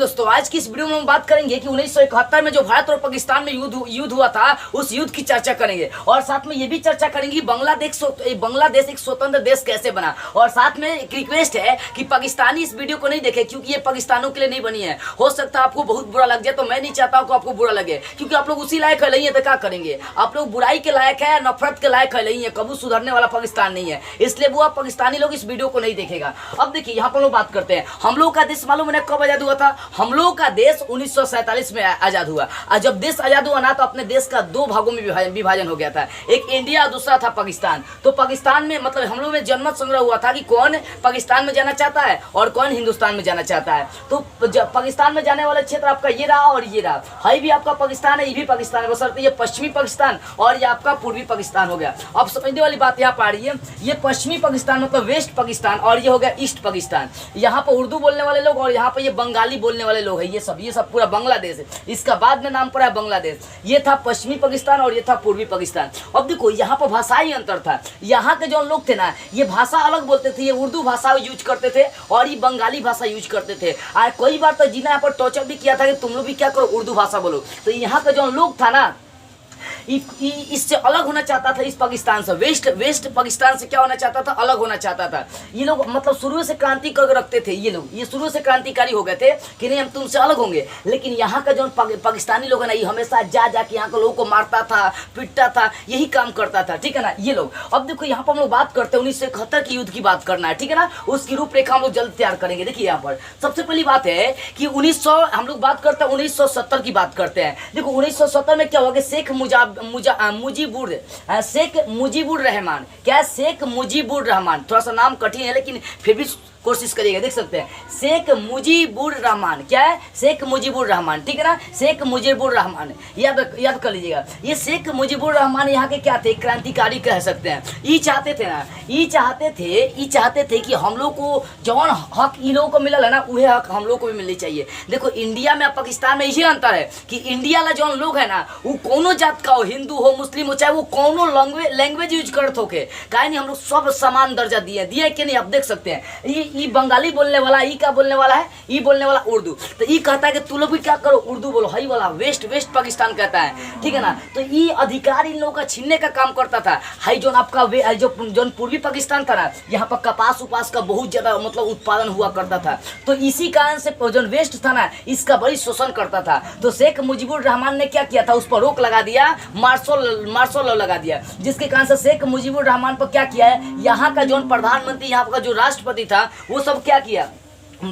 दोस्तों, आज की इस वीडियो में हम बात करेंगे कि 1971 में जो भारत और पाकिस्तान में युद्ध हुआ था, उस युद्ध की चर्चा करेंगे और साथ में ये भी चर्चा करेंगे कि बांग्लादेश एक स्वतंत्र देश कैसे बना। और साथ में एक रिक्वेस्ट है कि पाकिस्तानी इस वीडियो को नहीं देखे, क्योंकि ये पाकिस्तानों के लिए नहीं बनी है। हो सकता है आपको बहुत बुरा लग जाए, तो मैं नहीं चाहता हूँ कि आपको बुरा लगे, क्योंकि आप लोग उसी लायक है नहीं है तो क्या करेंगे। आप लोग बुराई के लायक है, नफरत के लायक है नहीं है, कभी सुधरने वाला पाकिस्तान नहीं है। इसलिए वो पाकिस्तानी लोग इस वीडियो को नहीं देखेगा। अब देखिए यहाँ पर लोग बात करते हैं, हम लोग का देश मालूम है कब आजाद हुआ था? हम लोग का देश 1947 में आजाद हुआ। और जब देश आजाद हुआ ना, तो अपने देश का दो भागों में विभाजन हो गया था, एक इंडिया और दूसरा था पाकिस्तान। तो पाकिस्तान में मतलब हम लोग में जनमत संग्रह हुआ था कि कौन पाकिस्तान में जाना चाहता है और कौन हिंदुस्तान में जाना चाहता है। तो पाकिस्तान में जाने वाला क्षेत्र आपका ये रहा और ये रहा, हाई भी आपका पाकिस्तान है, ये भी पाकिस्तान है, बशर्ते ये पश्चिमी पाकिस्तान और ये आपका पूर्वी पाकिस्तान हो गया। अब समझने वाली बात यहाँ पर आ रही है, ये पश्चिमी पाकिस्तान मतलब वेस्ट पाकिस्तान और ये हो गया ईस्ट पाकिस्तान। यहाँ पर उर्दू बोलने वाले लोग और यहाँ पर ये बंगाली बोलने वाले लोग हैं, ये सब पूरा बांग्लादेश है। इसका बाद में नाम पड़ा है बांग्लादेश। ये था पश्चिमी पाकिस्तान और ये था पूर्वी पाकिस्तान। अब देखो यहाँ पर भाषाई अंतर था, यहाँ के जो लोग थे ना, ये भाषा अलग बोलते थे, ये उर्दू भाषा यूज करते थे और ये बंगाली भाषा यूज करते थे। और कई बार तो जिन्हें यहाँ पर टॉर्चर भी किया था कि तुम लोग भी क्या करो, उर्दू भाषा बोलो। तो यहाँ का जो लोग था ना, इससे अलग होना चाहता था, इस पाकिस्तान से वेस्ट पाकिस्तान से क्या होना चाहता था, अलग होना चाहता था। ये लोग मतलब शुरू से क्रांति करके रखते थे, ये शुरू से क्रांतिकारी हो गए थे कि नहीं हम तुमसे अलग होंगे। लेकिन यहाँ का जो पाकिस्तानी लोग है ना, ये हमेशा जाके यहाँ के लोगों को मारता था, पीटता था, यही काम करता था, ठीक है ना ये लोग। अब देखो यहाँ पर हम लोग बात करते हैं 1971 की युद्ध की बात करना है, ठीक है ना, उसकी रूपरेखा हम लोग जल्द तैयार करेंगे। देखिए यहाँ पर सबसे पहली बात है कि हम लोग बात करते हैं 1970 की बात करते हैं। देखो 1970 में क्या हुआ कि शेख मुजीबुर रहमान, क्या शेख मुजीबुर रहमान, थोड़ा सा नाम कठिन है लेकिन फिर भी कोशिश करिएगा, देख सकते हैं। शेख मुजीबुर रहमान, क्या है? शेख मुजीबुर रहमान, ठीक है ना, शेख मुजीबुर रहमान, याद कर लीजिएगा। ये शेख मुजीबुर रहमान यहाँ के क्या थे? क्रांतिकारी कह सकते हैं। ये चाहते थे ना, ये चाहते थे कि हम लोग को जौन हक इन लोगों को मिला है ना, वह हक हम लोग को भी मिलनी चाहिए। देखो इंडिया में पाकिस्तान में यही अंतर है कि इंडिया वाला जौन लोग है ना, वो कोनो जात का हो, हिंदू हो, मुस्लिम हो, चाहे वो कोनो लैंग्वेज यूज करते हो के, काहे नहीं हम लोग सब समान दर्जा दिए कि नहीं। आप देख सकते हैं, ये बंगाली बोलने वाला, ये क्या बोलने वाला है? ये बोलने वाला उर्दू। तो ये कहता है कि तू लोग भी क्या करो, उर्दू बोलो। हाई वाला वेस्ट पाकिस्तान कहता है, ठीक है ना। तो ये अधिकार इन लोगों का छीनने का काम करता था। हाई जो आपका जो पूर्वी पाकिस्तान था ना, यहाँ पर कपास उपास का बहुत ज्यादा मतलब उत्पादन हुआ करता था। तो इसी कारण से जो वेस्ट था ना, इसका बड़ी शोषण करता था। तो शेख मुजीबुर रहमान ने क्या किया था, उस पर रोक लगा दिया, मार्शल लॉ लगा दिया, जिसके कारण से शेख मुजीबुर रहमान पर क्या किया है, यहाँ का जो प्रधानमंत्री, यहाँ का जो राष्ट्रपति था, वो सब क्या किया,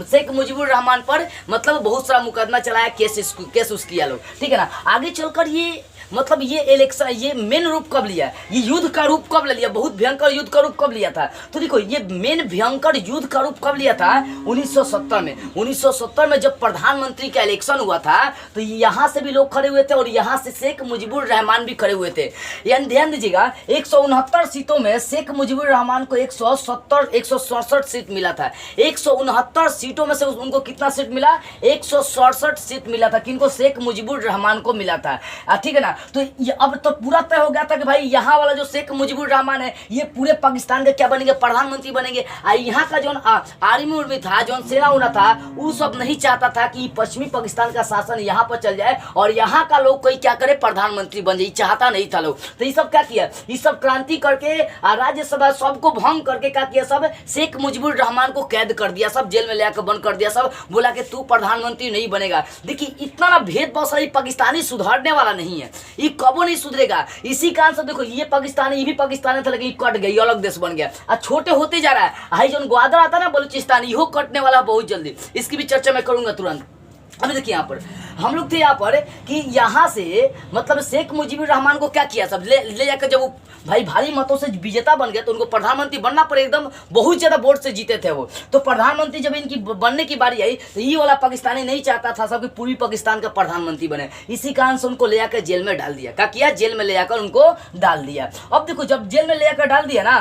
शेख मुजीबुर रहमान पर मतलब बहुत सारा मुकदमा चलाया, केस किया लोग, ठीक है ना। आगे चलकर ये मतलब ये इलेक्शन, ये मेन रूप कब लिया, ये युद्ध का रूप कब ले लिया, बहुत भयंकर युद्ध का रूप कब लिया था? तो देखो ये मेन भयंकर युद्ध का रूप कब लिया था? 1970 में। 1970 में जब प्रधानमंत्री का इलेक्शन हुआ था, तो यहाँ से भी लोग खड़े हुए थे और यहाँ से शेख मुजीबुर रहमान भी खड़े हुए थे। यानी ध्यान दीजिएगा, 169 सीटों में शेख मुजीबुर रहमान को 167 सीट मिला था। 169 सीटों में से उनको कितना सीट मिला? 167 सीट मिला था। किनको? शेख मुजीबुर रहमान को मिला था, ठीक है ना। तो ये अब तो पूरा तय हो गया था कि भाई यहाँ वाला जो शेख मुजीबुर रहमान है, ये पूरे पाकिस्तान के क्या बनेंगे? प्रधानमंत्री बनेंगे। यहाँ का जो आर्मी उर्मी था, जो सेना उना था, वो सब नहीं चाहता था कि पश्चिमी पाकिस्तान का शासन यहाँ पर चल जाए और यहाँ का लोग कोई क्या करे, प्रधानमंत्री बन जाए, चाहता नहीं था लोग। तो ये सब क्या किया, ये सब क्रांति करके राज्यसभा सबको भंग करके क्या किया, सब शेख मुजीबुर रहमान को कैद कर दिया, सब जेल में लेकर बंद कर दिया, सब बोला कि तू प्रधानमंत्री नहीं बनेगा। देखिए इतना ना भेदभाव सारी पाकिस्तानी सुधारने वाला नहीं है, ये कबो नहीं सुधरेगा। इसी कारण से देखो ये पाकिस्तानी, ये भी पाकिस्तानी था, लेकिन कट गई, अलग देश बन गया और छोटे होते जा रहा है। हाई जो ग्वादर आता ना बलूचिस्तान, यो कटने वाला बहुत जल्दी, इसकी भी चर्चा मैं करूंगा तुरंत। अभी देखिए यहाँ पर हम लोग थे यहाँ पर कि यहाँ से मतलब शेख मुजीबुर रहमान को क्या किया, सब ले जाकर जब वो भाई भारी मतों से विजेता बन गया, तो उनको प्रधानमंत्री बनना पड़े, एकदम बहुत ज्यादा वोट से जीते थे वो। तो प्रधानमंत्री जब इनकी बनने की बारी आई, तो ये वाला पाकिस्तानी नहीं चाहता था सबके पूर्वी पाकिस्तान का प्रधानमंत्री बने। इसी कारण से उनको ले जाकर जेल में डाल दिया। क्या किया? जेल में ले जाकर उनको डाल दिया। अब देखो जब जेल में ले जाकर डाल दिया ना,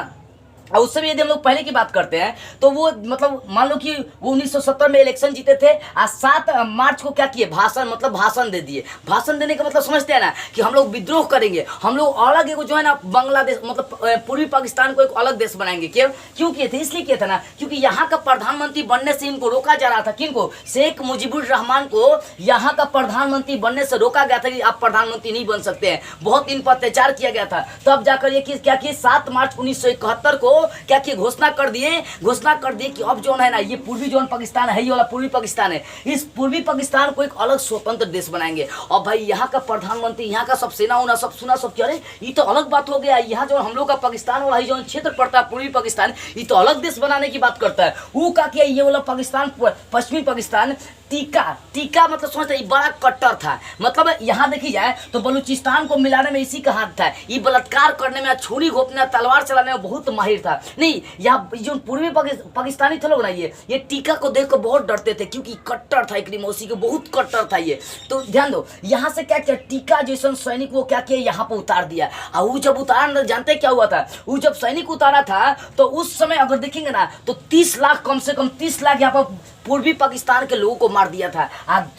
और उससे भी यदि हम लोग पहले की बात करते हैं तो वो मतलब मान लो कि वो 1970 में इलेक्शन जीते थे, आज 7 मार्च को क्या किए, भाषण मतलब भाषण दे दिए। भाषण देने का मतलब समझते हैं ना कि हम लोग विद्रोह करेंगे, हम लोग अलग एक जो है ना बांग्लादेश मतलब पूर्वी पाकिस्तान को एक अलग देश बनाएंगे। क्यों किए थे, इसलिए किए थे ना क्योंकि यहाँ का प्रधानमंत्री बनने से इनको रोका जा रहा था। किनको, शेख मुजीबुर रहमान को यहाँ का प्रधानमंत्री बनने से रोका गया था कि आप प्रधानमंत्री नहीं बन सकते हैं, बहुत इन पर अत्याचार किया गया था। तब जाकर ये क्या किए, 7 मार्च 1971 को क्या किए, घोषणा कर दिए कि अब जो है ना ये पूर्वी जोन पाकिस्तान है, ये वाला पूर्वी पाकिस्तान है, इस पूर्वी पाकिस्तान को एक अलग स्वतंत्र देश बनाएंगे। और भाई यहाँ का प्रधानमंत्री, यहाँ का सब सेना उना सब सुना, सब अरे ये तो अलग बात हो गया, यहाँ जो हम लोग का पाकिस्तान वाला जो क्षेत्र पड़ता है पूर्वी पाकिस्तान, ये तो अलग देश बनाने की बात करता है। वो क्या किया, ये वाला पाकिस्तान पश्चिमी पाकिस्तान टीका मतलब समझते हैं बड़ा कट्टर था। मतलब यहाँ देखी जाए तो बलूचिस्तान को मिलाने में इसी का हाथ था, ये बलात्कार करने में, छुरी घोपने, तलवार चलाने में बहुत माहिर था। नहीं, यहाँ जो पूर्वी पाकिस्तानी थे लोग ना, ये टीका को देख कर बहुत डरते थे क्योंकि कट्टर था, एक मौसी के बहुत कट्टर था ये। तो ध्यान दो, यहाँ से क्या किया, टीका जैसा सैनिक वो क्या किया, यहाँ पर उतार दिया। और वो जब उतारा, जानते क्या हुआ था, वो जब सैनिक उतारा था तो उस समय अगर देखेंगे ना तो 30 लाख, कम से कम 30 लाख यहाँ पर पूर्वी पाकिस्तान के लोगों को मार दिया था।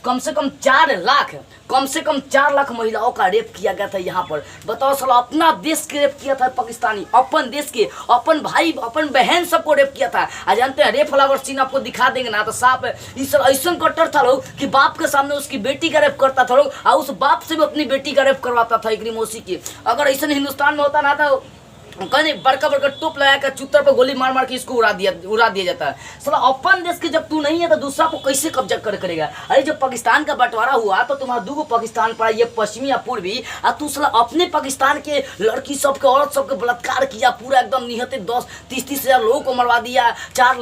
कम से कम 4 लाख महिलाओं का रेप किया गया था यहाँ पर। बताओ साला, अपना देश के रेप किया था पाकिस्तानी, अपन देश के, अपन भाई अपन बहन सबको रेप किया था। जानते हैं रेप वाला सीन आपको दिखा देंगे ना तो साफ इस ऐसा कट्टर था लोग कि बाप के सामने उसकी बेटी का रेप करता था लोग, और उस बाप से भी अपनी बेटी का रेप करवाता था एक मौसी की। अगर ऐसा हिंदुस्तान में होता ना तो कहीं बड़का टोप लगा कर चुत्तर पर गोली मार के इसको उड़ा दिया जाता है। साला अपन देश के जब तू नहीं है तो दूसरा को कैसे कब्जा करेगा। अरे जब पाकिस्तान का बंटवारा हुआ तो तुम्हारा 2 पाकिस्तान पड़ा, ये पश्चिमी या पूर्वी, और तू साला अपने पाकिस्तान के लड़की सबके, औरत सबके बलात्कार किया, पूरा एकदम निहत्ते 10-30 हजार लोगों को मरवा दिया। 4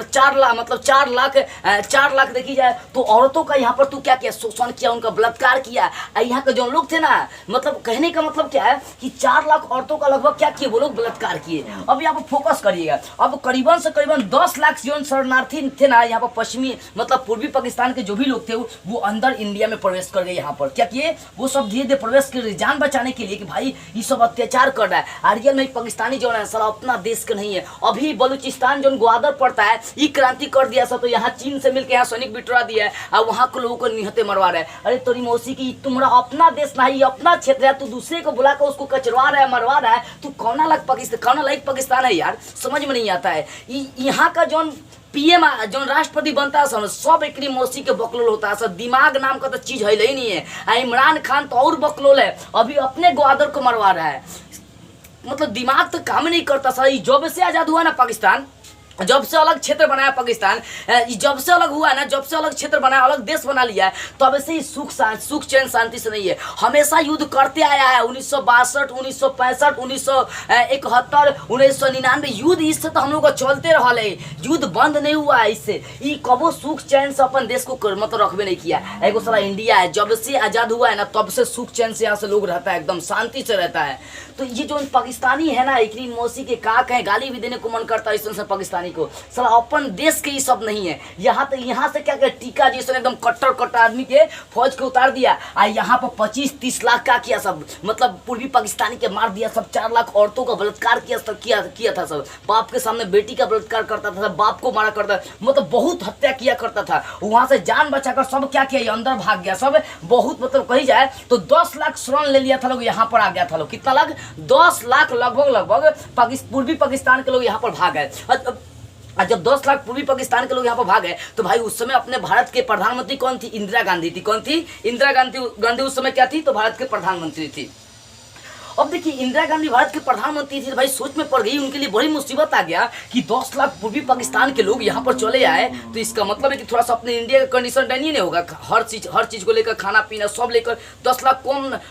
लाख देखी जाए तो औरतों का यहाँ पर तू क्या किया, शोषण किया, उनका बलात्कार किया। यहाँ के जो लोग थे ना, मतलब कहने का मतलब क्या है कि 4 लाख औरतों का लगभग क्या किए वो लोग, बलात्कार किए। अब यहाँ पर फोकस करिएगा, अब करीबन से करीबन 10 लाख जो शरणार्थी थे ना यहाँ पर पश्चिमी मतलब पूर्वी पाकिस्तान के जो भी लोग थे वो अंदर इंडिया में प्रवेश कर गए। यहाँ पर क्या किए, वो सब धीरे धीरे प्रवेश कर, जान बचाने के लिए कि भाई ये सब अत्याचार कर रहा है। आर्यन में पाकिस्तानी जो है साला अपना देश का नहीं है। अभी बलूचिस्तान जो ग्वादर पड़ता है, ये क्रांति कर दिया सब, तो यहाँ चीन से मिलकर यहाँ सैनिक बिटरा दिया है और वहाँ के लोगों को निहत्ते मरवा रहा है। अरे तोरी मौसी की, तुम्हारा अपना देश नहीं, अपना क्षेत्र है, तू दूसरे को बुलाकर उसको कचरवा रहा है, मरवा रहा है, तू कौन लाइक पाकिस्तान है यार, समझ में नहीं आता है। यहाँ का जो पीएम जो राष्ट्रपति बनता है सब एक मौसी के बकलोल होता है। सब दिमाग नाम का तो चीज है ही नहीं है। इमरान खान तो और बकलोल है, अभी अपने ग्वादर को मरवा रहा है। मतलब दिमाग तो काम नहीं करता सर। जब से आजाद हुआ ना पाकिस्तान, जब से अलग क्षेत्र बनाया पाकिस्तान, जब से अलग हुआ है ना, जब से अलग क्षेत्र बनाया, अलग देश बना लिया है, तब से ही सुख चैन शांति से नहीं है। हमेशा युद्ध करते आया है। 1962, 1965, 1971, 1999 युद्ध, इससे तो हम लोग को चलते रहा है, युद्ध बंद नहीं हुआ है। इससे ये कबो सुख चैन से अपन देश को मतलब रखबे नहीं किया। एगो सारा इंडिया है, जब से आजाद हुआ है ना तब से सुख चैन से यहाँ से लोग रहता है, एकदम शांति से रहता है। तो ये जो पाकिस्तानी है ना, इतनी मौसी के का कहें, गाली भी देने को मन करता है इस पाकिस्तानी को। साला अपन देश के ही सब नहीं है। यहाँ से क्या क्या टीका जैसे एकदम कट्टर आदमी के फौज के उतार दिया, और यहाँ पर 25-30 लाख का किया सब, मतलब पूर्वी पाकिस्तानी के मार दिया सब। 4 लाख औरतों का बलात्कार किया था सब। बाप के सामने बेटी का बलात्कार करता था, बाप को मारा करता, मतलब बहुत हत्या किया करता था। वहां से जान बचाकर सब क्या किया, अंदर भाग गया सब। बहुत मतलब कही जाए तो 10 लाख शरण ले लिया था लोग, यहाँ पर आ गया था लोग। कितना लाख, 10 लाख लगभग पूर्वी पाकिस्तान के लोग यहाँ पर भाग गए। जब 10 लाख पूर्वी पाकिस्तान के लोग यहाँ पर भाग गए तो भाई उस समय अपने भारत के प्रधानमंत्री कौन थी, इंदिरा गांधी थी। कौन थी, इंदिरा गांधी उस समय क्या थी, तो भारत के प्रधानमंत्री थी। अब देखिए इंदिरा गांधी भारत के प्रधानमंत्री थी, भाई सोच में पड़ गई, उनके लिए बड़ी मुसीबत आ गया कि 10 लाख पूर्वी पाकिस्तान के लोग यहाँ पर चले आए। तो इसका मतलब है कि थोड़ा सा अपने इंडिया का कंडीशन डन ही नहीं होगा। हर चीज को लेकर, खाना पीना सब लेकर 10 लाख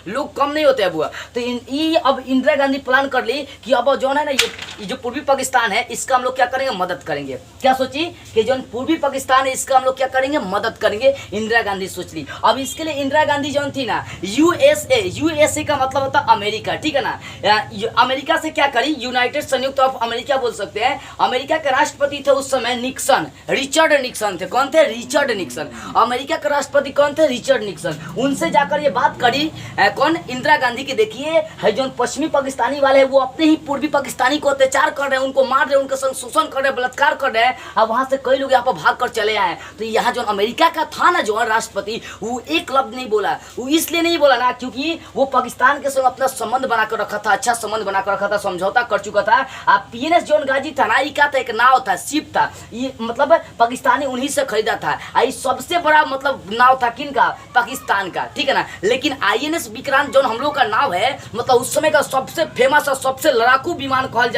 लोग कम नहीं होते अब हुआ। तो ये अब इंदिरा गांधी प्लान कर ली कि अब जो है ना ये जो पूर्वी पाकिस्तान है इसका हम लोग क्या करेंगे, मदद करेंगे। क्या सोची कि जो पूर्वी पाकिस्तान है इसका हम लोग क्या करेंगे, मदद करेंगे। इंदिरा गांधी सोच ली। अब इसके लिए इंदिरा गांधी जो थी ना, यूएसए का मतलब होता है अमेरिका। अमेरिका, ठीक है ना। अमेरिका से क्या करी, यूनाइटेड संयुक्त ऑफ अमेरिका बोल सकते हैं। अमेरिका के राष्ट्रपति थे उस समय निक्सन, रिचर्ड निक्सन थे। कौन थे? Richard Nixon. अमेरिका के राष्ट्रपति कौन थे? Richard Nixon. उनसे जाकर ये बात करी कौन? इंदिरा गांधी की। देखिए है जो पश्चिमी पाकिस्तानी वाले हैं वो अपने ही पूर्वी पाकिस्तानी को अत्याचार कर रहे हैं, उनको मार रहे हैं, उनका शोषण कर रहे हैं, बलात्कार कर रहे हैं। अब वहां से कई लोग यहाँ पर भाग कर चले आए। तो यहाँ जो अमेरिका का था ना जो राष्ट्रपति, वो एक लफ्ज नहीं बोला। वो इसलिए नहीं बोला ना क्योंकि वो पाकिस्तान के संग अपना संबंध बनाकर रखा था, अच्छा संबंध बनाकर रखा था, समझौता कर चुका था। अब पीएनएस जॉन गाजी था ना, ये क्या था? एक नाव था, शिप था, ये मतलब पाकिस्तानी उन्हीं से खरीदा था। ये सबसे बड़ा मतलब नाव था किनका? पाकिस्तान का, ठीक है ना। लेकिन आईएनएस विक्रांत जो हम लोग का नाव है, मतलब उस समय का सबसे फेमस और सबसे लड़ाकू विमान कहल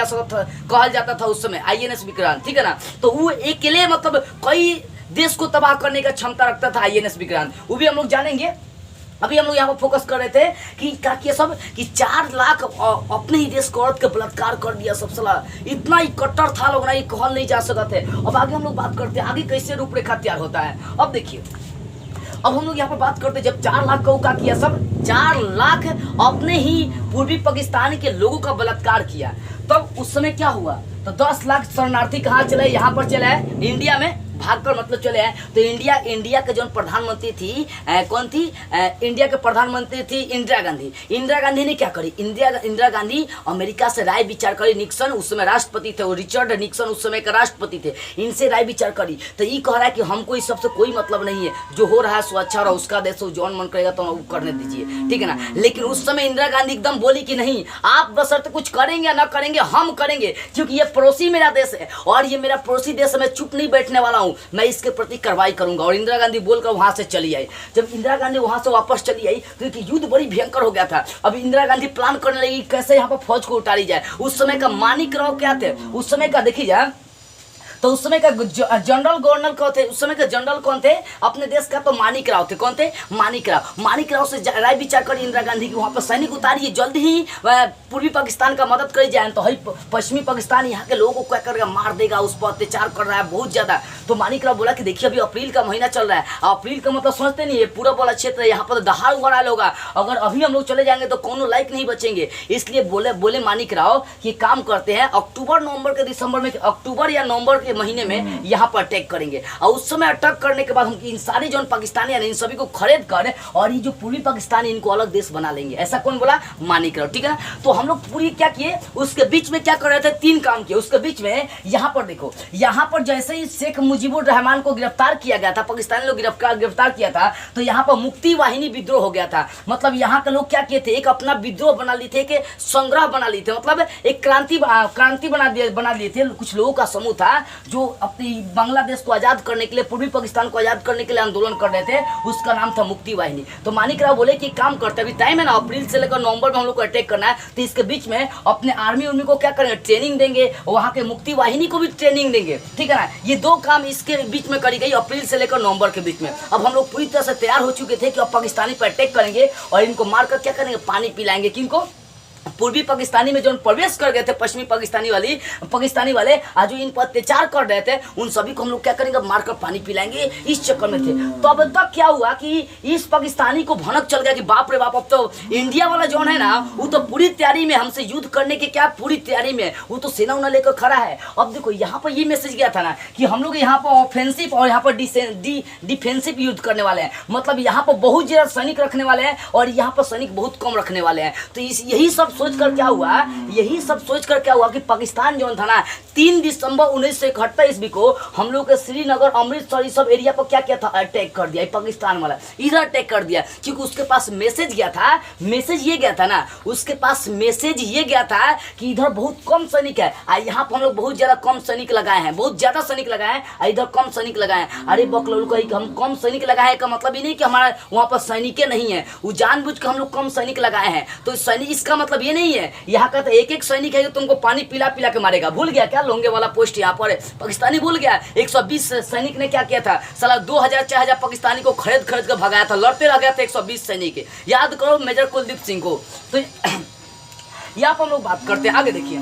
जाता था उस समय, आईएनएस विक्रांत, ठीक है ना। तो वो अकेले मतलब कई देश को तबाह करने का क्षमता रखता था आईएनएस विक्रांत, वो भी हम लोग जानेंगे। अभी हम लोग यहाँ पर फोकस कर रहे थे कि क्या किया सब कि 4 लाख अपने ही देश को औरत के बलात्कार कर दिया सब साला। इतना ही कट्टर था लोग ना, ये कहल नहीं जा सकते थे। अब आगे हम लोग बात करते हैं आगे कैसे रूपरेखा तैयार होता है। अब देखिए, अब हम लोग यहाँ पर बात करते हैं जब 4 लाख को क्या किया सब, 4 लाख अपने ही पूर्वी पाकिस्तान के लोगों का बलात्कार किया। तब उस समय क्या हुआ? तो 10 लाख शरणार्थी कहाँ चले? यहाँ पर चले हैं इंडिया में, भागकर मतलब चले आए। तो इंडिया के जो प्रधानमंत्री थी कौन थी? इंडिया के प्रधानमंत्री थी इंदिरा गांधी। इंदिरा गांधी ने क्या करी? इंदिरा गांधी अमेरिका से राय विचार करी। निक्सन उस समय राष्ट्रपति थे, वो रिचर्ड निक्सन उस समय के राष्ट्रपति थे। इनसे राय विचार करी तो ये कह रहा है कि हमको इस सबसे कोई मतलब नहीं है, जो हो रहा है सो अच्छा रहा, उसका देश जौन मन करेगा तो वो करने दीजिए, ठीक है ना। लेकिन उस समय इंदिरा गांधी एकदम बोली कि नहीं, आप बशर्ते कुछ करेंगे या ना करेंगे, हम करेंगे, क्योंकि ये पड़ोसी मेरा देश है और ये मेरा पड़ोसी देश है, मैं चुप नहीं बैठने वाला हूँ, मैं इसके प्रति कार्रवाई करूंगा। और इंदिरा गांधी बोलकर वहां से चली आई। जब इंदिरा गांधी वहां से वापस चली आई तो युद्ध बड़ी भयंकर हो गया था। अब इंदिरा गांधी प्लान करने लगी कैसे यहाँ पर फौज को उतारी जाए। उस समय का मानिक राव क्या थे? उस समय का देखिए जाए तो उस समय का जनरल गवर्नर कौन थे? उस समय के जनरल कौन थे अपने देश का? तो मानिक राव थे। कौन थे? मानिक राव। मानिक राव से राय विचार करी इंदिरा गांधी की वहां पर सैनिक उतारिए, जल्दी ही पूर्वी पाकिस्तान का मदद करी जाए। तो पश्चिमी पाकिस्तान यहाँ के लोगों को क्या करेगा? मार देगा, उस पर अत्याचार कर रहा है बहुत ज्यादा। तो मानिक राव बोला कि देखिए अभी अप्रैल का महीना चल रहा है, अप्रैल का मतलब समझते नहीं है, पूरा वाला क्षेत्र है, यहाँ पर दहाड़ उड़ा होगा, अगर अभी हम लोग चले जाएंगे तो कोनो लायक नहीं बचेंगे। इसलिए बोले मानिक राव कि काम करते हैं अक्टूबर नवंबर के दिसंबर में, अक्टूबर या नवंबर के महीने में यहाँ पर अटैक करेंगे। और उस समय अटैक करने के बाद हम इन सारे जो पाकिस्तानी है इन सभी को खरीद कर और ये जो पूर्वी पाकिस्तानी इनको अलग देश बना लेंगे। ऐसा कौन बोला? मानिक राव, ठीक है ना। तो हम लोग पूरी क्या किए, उसके बीच में क्या कर रहे थे? 3 काम किए। उसके बीच में यहाँ पर देखो, यहाँ पर जैसे ही शेख मुजीबुर रहमान को गिरफ्तार किया गया था, पाकिस्तानी लोग गिरफ्तार किया था, तो यहाँ पर मुक्ति वाहिनी विद्रोह हो गया था। मतलब यहाँ के लोग क्या किए थे? एक अपना विद्रोह बना लिए थे, एक संग्रह बना लिए थे, मतलब एक क्रांति बना लिए थे। कुछ लोगों का समूह था जो अपनी बांग्लादेश को आजाद करने के लिए, पूर्वी पाकिस्तान को आजाद करने के लिए आंदोलन कर रहे थे, उसका नाम था मुक्ति वाहिनी। तो मानिक राव बोले कि काम करते, अभी टाइम है ना, अप्रैल से लेकर नवंबर में हम लोग को अटैक करना है, तो इसके बीच में अपने आर्मी को क्या करेंगे? ट्रेनिंग देंगे, वहां के मुक्ति वाहिनी को भी ट्रेनिंग देंगे, ठीक है ना। ये 2 काम इसके बीच में करी गई, अप्रैल से लेकर नवंबर के बीच में। अब हम लोग पूरी तरह से तैयार हो चुके थे कि अब पाकिस्तानी पर अटैक करेंगे और इनको मारकर क्या करेंगे? पानी पिलाएंगे। किनको? पूर्वी पाकिस्तानी में जो प्रवेश कर गए थे पश्चिमी पाकिस्तानी वाले आज इन पर अत्याचार कर रहे थे, उन सभी को हम लोग क्या करेंगे? मारकर पानी पिलाएंगे, इस चक्कर में थे। तो अब तक क्या हुआ कि इस पाकिस्तानी को भनक चल गया कि बाप रे बाप, अब तो इंडिया वाला जो है ना वो तो पूरी तैयारी में, हमसे युद्ध करने की क्या पूरी तैयारी में, वो तो सेना उना लेकर खड़ा है। अब देखो यहाँ पर ये मैसेज गया था ना कि हम लोग यहाँ पर ऑफेंसिव और यहाँ पर डिफेंसिव युद्ध करने वाले हैं, मतलब यहाँ पर बहुत ज्यादा सैनिक रखने वाले हैं और यहाँ पर सैनिक बहुत कम रखने वाले हैं। तो यही सब सोचकर क्या हुआ कि पाकिस्तान जो था ना 3 दिसंबर 1971 ईस्वी को हम लोग के श्रीनगर, अमृतसर इस सब एरिया पर क्या किया था? अटैक कर दिया। पाकिस्तान वाला इधर अटैक कर दिया क्योंकि उसके पास मैसेज गया था, उसके पास मैसेज ये गया था कि इधर बहुत कम सैनिक है, यहाँ पर हम लोग बहुत ज्यादा कम सैनिक लगाए हैं, बहुत ज्यादा सैनिक लगाए हैं, इधर कम सैनिक लगाए हैं। अरे बकलोल को हम कम सैनिक लगाए का मतलब ही नहीं कि हमारा वहाँ पर सैनिक नहीं है, वो जानबूझ के हम लोग कम सैनिक लगाए हैं। तो सैनिक इसका मतलब ये नहीं है यहाँ का तो एक सैनिक है जो तुमको पानी पिला के मारेगा। भूल गया क्या? लोंगे वाला पोस्ट यहाँ पर पाकिस्तानी भूल गया। 120 सैनिक ने क्या किया था? साला 2000-4000 पाकिस्तानी को खरीद कर भगाया था, लड़ते रह गया था 120 सैनिक। याद करो मेजर कुलदीप सिंह को। तो यहाँ पर हम लोग बात करते हैं आगे, देखिए।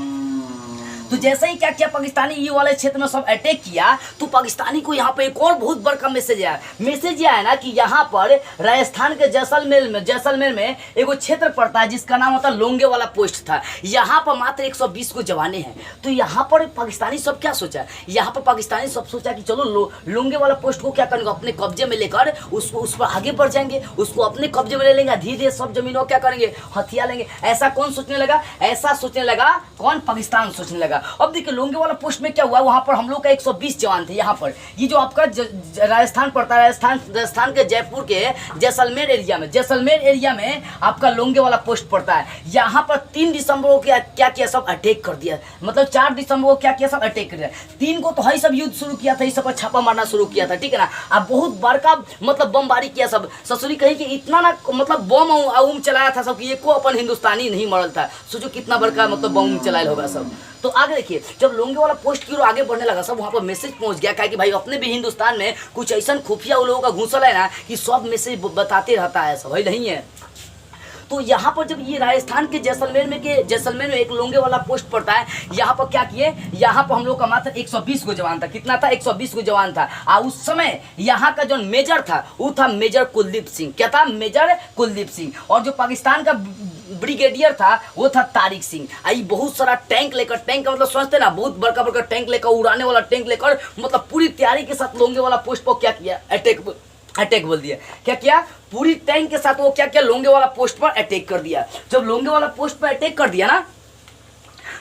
तो तो जैसे ही क्या किया पाकिस्तानी ये वाले क्षेत्र में सब अटैक किया, तो पाकिस्तानी को यहाँ पे एक और बहुत बड़का मैसेज आया। मैसेज आया ना कि यहाँ पर राजस्थान के जैसलमेर में एक क्षेत्र पड़ता है जिसका नाम होता है लोंगे वाला पोस्ट था। यहाँ पर मात्र 120 को जवाने हैं। तो यहाँ पर पाकिस्तानी सब क्या सोचा, यहाँ पर पाकिस्तानी सब सोचा कि चलो लोंगे वाला पोस्ट को क्या करेंगे, अपने कब्जे में लेकर उसको उस पर आगे बढ़ जाएंगे, उसको अपने कब्जे में ले लेंगे, धीरे धीरे सब जमीनों क्या करेंगे, हथिया लेंगे। ऐसा कौन सोचने लगा, ऐसा सोचने लगा कौन, पाकिस्तान सोचने लगा। अब देखिए लोंगे वाला पोस्ट में क्या हुआ, वहां पर हम लोग का 120 जवान थे। यहाँ पर ये जो आपका राजस्थान पड़ता है, राजस्थान के जयपुर के जैसलमेर एरिया में आपका लोंगे वाला पोस्ट पड़ता है। यहाँ पर 3 दिसंबर को क्या किया, सब अटैक कर दिया। मतलब 4 दिसंबर को क्या किया, सब अटैक कर दिया। 3 को तो है सब युद्ध शुरू किया था, इस सब छापा मारना शुरू किया था, ठीक है ना। अब बहुत बड़का मतलब बमबारी किया सब। ससुरी कही कि इतना ना मतलब बम उम चलाया था सब कि एको अपन हिंदुस्तानी नहीं मरल था। सोचो कितना बड़का मतलब बम चलाया होगा सब। तो आगे देखिए जब लोंगे वाला पोस्ट की ओर आगे बढ़ने लगा सब, वहाँ पर मैसेज पहुँच गया क्या कि भाई अपने भी हिंदुस्तान में कुछ ऐसा खुफिया उन लोगों का घुसल है ना कि सब मैसेज बताते रहता है सब, है नहीं है। तो यहाँ पर जब ये राजस्थान के जैसलमेर में एक लोंगे वाला पोस्ट पड़ता है, यहाँ पर क्या किए, यहाँ पर हम लोग का मात्र 120 को जवान था। कितना था, 120 को जवान था। और उस समय यहाँ का जो मेजर था वो था मेजर कुलदीप सिंह। क्या था, मेजर कुलदीप सिंह। और जो पाकिस्तान का ब्रिगेडियर था वो था तारिक सिंह। आई बहुत सारा टैंक लेकर, टैंक का मतलब समझते ना, बहुत बड़का बड़का टैंक लेकर, उड़ाने वाला टैंक लेकर, मतलब पूरी तैयारी के साथ लोंगे वाला पोस्ट पर क्या किया, अटैक बोल दिया। क्या किया, पूरी टैंक के साथ वो क्या किया, लोंगे वाला पोस्ट पर अटैक कर दिया। जब लोंगे वाला पोस्ट पर अटैक कर दिया ना,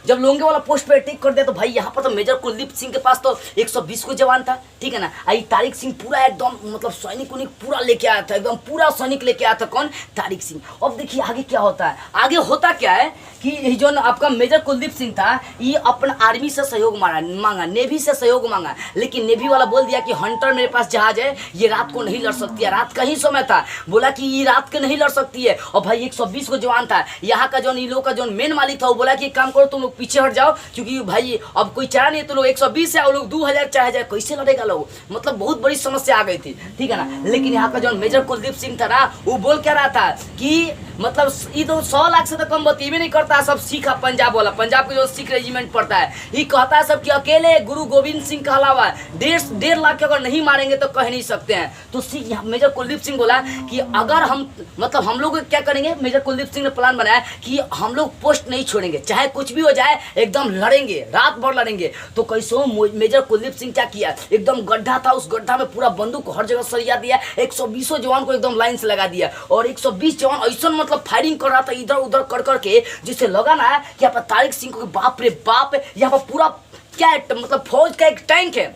जब लोंगे वाला पोस्ट पे अटैक कर दिया तो भाई यहाँ पर तो मेजर कुलदीप सिंह के पास तो 120 को जवान था, ठीक है ना। आई तारिक सिंह पूरा एकदम मतलब सैनिक उनिक पूरा लेके आया था, एकदम पूरा सैनिक लेके आया था। कौन, तारिक सिंह। अब देखिए आगे क्या होता है, आगे होता क्या है कि जो आपका मेजर कुलदीप सिंह था ये अपना आर्मी से सहयोग मांगा, नेवी से सहयोग मांगा, लेकिन नेवी वाला बोल दिया कि हंटर मेरे पास जहाज है, ये रात को नहीं लड़ सकती है। रात का ही समय था, बोला कि ये रात के नहीं लड़ सकती है। और भाई 120 को जवान था। यहाँ का जो इन लोगों का जो मेन मालिक था वो बोला कि काम करो तुम लोग पीछे हट जाओ, क्योंकि भाई अब कोई चारा नहीं है। तो लोग 120 है और लोग 2000 4000 कैसे लड़ेगा लोग, मतलब बहुत बड़ी समस्या आ गई थी, ठीक है ना। लेकिन यहाँ का जो मेजर कुलदीप सिंह था ना, वो बोल क्या रहा था कि मतलब ये तो 100 लाख से तो कम बतीबे नहीं करता सब सिख है। पंजाब वाला, पंजाब के जो सिख रेजिमेंट पड़ता है, ये कहता है सब कि अकेले गुरु गोविंद सिंह का अलावा 1.5 लाख के अगर नहीं मारेंगे तो कह नहीं सकते हैं। तो सिख मेजर कुलदीप सिंह बोला कि अगर हम मतलब हम लोग क्या करेंगे, मेजर कुलदीप सिंह ने प्लान बनाया कि हम लोग पोस्ट नहीं छोड़ेंगे, चाहे कुछ भी हो जाए, एकदम लड़ेंगे, रात भर लड़ेंगे। तो कैसो मेजर कुलदीप सिंह क्या किया, एकदम गड्ढा था, उस गड्ढा में पूरा बंदूक हर जगह सरिया दिया, 120 जवान को एकदम लाइन से लगा दिया। और 120 जवान ऐसा मतलब फायरिंग कर रहा था इधर उधर कर करके, जिससे लगा ना कि यहाँ पर तारिक सिंह को बाप रे बाप, यहाँ पर पूरा क्या है, मतलब फौज का एक टैंक है,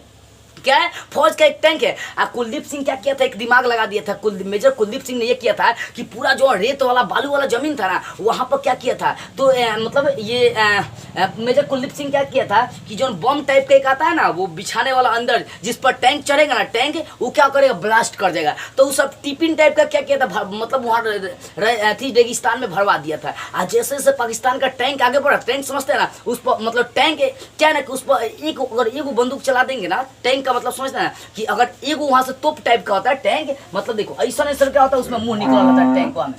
क्या है, फौज का एक टैंक है। कुलदीप सिंह क्या किया था, एक दिमाग लगा दिया था। मेजर कुलदीप सिंह ने ये किया था कि पूरा जो रेत वाला बालू वाला जमीन था ना, वहां पर क्या किया था, तो मतलब ये मेजर कुलदीप सिंह क्या किया था कि जो बम टाइप का एक आता है ना, वो बिछाने वाला अंदर जिस पर टैंक चढ़ेगा ना, टैंक वो क्या करेगा, ब्लास्ट कर देगा। तो वो सब टिफिन टाइप का क्या किया था, मतलब वहाँ रेगिस्तान में भरवा दिया था। आज जैसे जैसे पाकिस्तान का टैंक आगे बढ़ा, टैंक समझते हैं ना, उस पर मतलब टैंक क्या है ना कि उस पर एक बंदूक चला देंगे ना, टैंक का मतलब समझते हैं कि अगर एक वहां से तोप टाइप का होता है टैंक, मतलब देखो ऐसा क्या होता है, उसमें मुंह निकल आता है टैंक में,